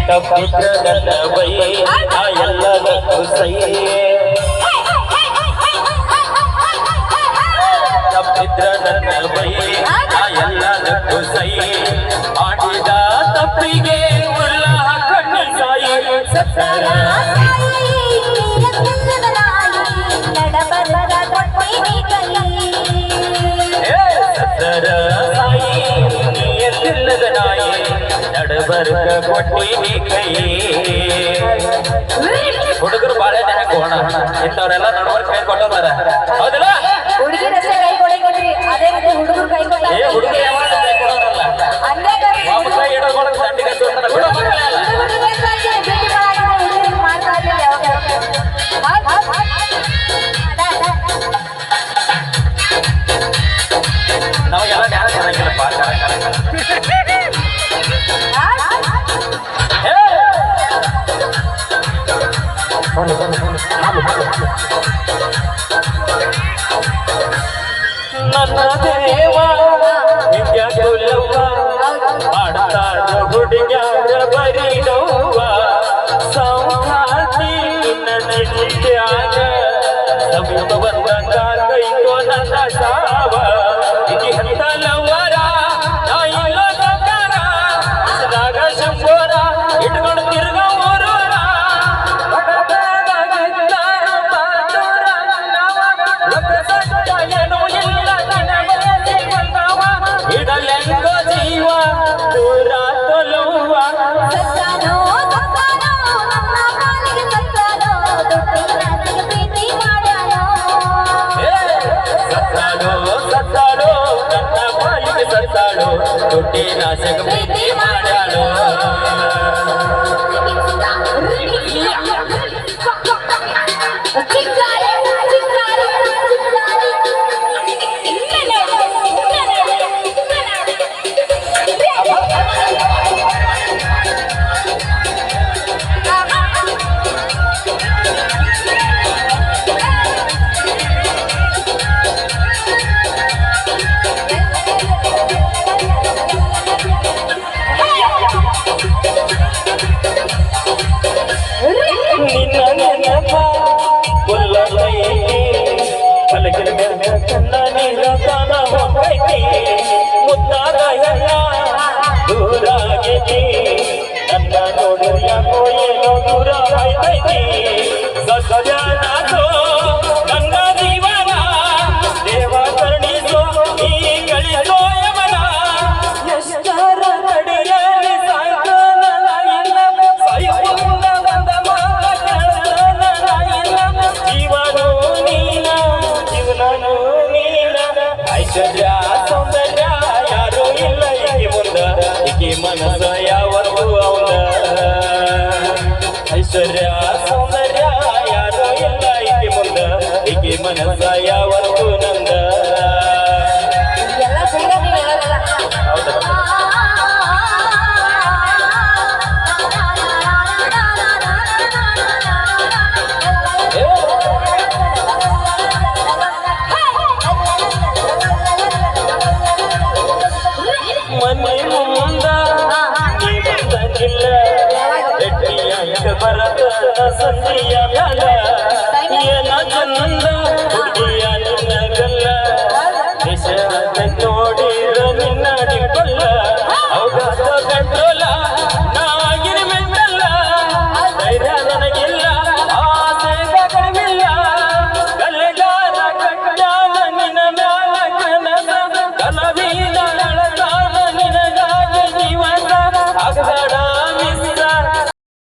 ತಪ್ಪಿದ್ರ ನನ್ನ ಬೈ ಆ ಎಲ್ಲದಕ್ಕೂ ಸೈ ತಪ್ಪಿದ್ರ ನನ್ನ ಬೈ ಆ ಎಲ್ಲದಕ್ಕೂ ಸೈ ಮಾಡಿದ ತಪ್ಪಿಗೆ ಉಳ್ಳ ಕಣ್ಣಿ ಸಾಯಿ ಸತ್ತರ ಸತ್ತರ ಸಾಯಿ ಎಲ್ಲಿಲ್ಲದ ನಾಯಿ ನಡಬರ್ಕ ಕೊಟ್ಟಿನಿ ಕೈ ಹುಡುಗರು ಬಾಳೆ ಹೋಣ ಇಂಥವ್ರೆಲ್ಲ ನಡಬರ್ಕ ಕೈ ಕೊಟ್ಟೋದಾರ ಹೌದಲ್ಲ ಹುಡುಗಿರಷ್ಟೇ ಕೈ ಕೊಡಿ ಅದೇ ರೀತಿ ಹುಡುಗರು ಕೈ ಕೊಟ್ಟ ಹುಡುಗರು ಯಾವಾಗ ಕೈ ಕೊಡೋದಲ್ಲ ವಾಪಸ್ ಇಡೋದೊಳಗೆ ದಂಡಿಗೆ ಬಿಡೋ ಮಕ್ಕಳೆಲ್ಲ ನಾವೆಲ್ಲ ಡ್ಯಾನ್ಸ್ ಮಾಡಂಗಿಲ್ಲಪ್ಪ ನನ್ನ ದೇವ ವಿದ್ಯಾಗುಲವ್ವ ಆಡ್ತಾರ ಹುಡುಗ್ಯಾರ ಬರೀ ನೋವ ಸಂಹಾತಿ ನನ್ನ ನಿತ್ಯಾಗ ಸಮೀಪ ಬಂದಂಗ ಕೈಕೋ ನನ್ನ ಸಾವ ಇತಿ ಹತ್ತಲವರ ನಾಯಿಲ ಸಕಾರ ಸದಾಗ ಶಂಬೋರ ಇಟ್ಕೊಂಡು ತಿರ್ಗ ಊರೂರ ಇಡಲೆಂಗೋ ಜೀವ ದೂರ ತೊಲುವ ಸತ್ತಾನೋ ನನ್ನ ಪಾಲಿಗೆ ಸತ್ತಾಳೋ ದುಡ್ಡಿ ನಾಶಕ ಪ್ರೀತಿ ಮಾಡ್ಯಾಳೋ ಮುದ್ದಾದ ಎಲ್ಲ ದೂರಾಗೈತಿ ನನ್ನ ನೋಡು ಯಾಕೋ ಏನೋ ದೂರ ಆಯ್ತೈತಿ ಸತ್ಯನಾಥೋ ನನ್ನ ಜೀವನ ದೇವ ಕರುಣಿಸೋ ಈ ಗಳಿಸೋ ಯಮನ ಎಷ್ಟರ ನಡಿಯಲ್ಲಿ ಸಾಯ್ತಾನ ಇಲ್ಲ ಸಾಯುವುದ ಒಂದ ಮಾತ ಇಲ್ಲ ಜೀವನೋ ನೀನ ಜೀವನೋ ನೀನ ಐಶ್ವರ್ಯ ಸೌಂದರ್ಯ ಯಾರೂ ಇಲ್ಲ ಈಕೆ ಮುಂದ ಈಕೆ ಮನಸ್ಸ ಯಾವತ್ತೂ ಅವನ ಐಶ್ವರ್ಯ ಸೌಂದರ್ಯ ಯಾರೂ ಇಲ್ಲ ಈಕೆ ಮುಂದ ಈಕೆ ಮನಸ್ಸ ಯಾವತ್ತೂ ನಂದ ಮನೆ ಮುಂದ ನೀ ಬಂದಂಗಿಲ್ಲ ಗಟ್ಟಿಯಾಗ ಬರದ ಸಂಧಿಯ ಮ್ಯಾಲ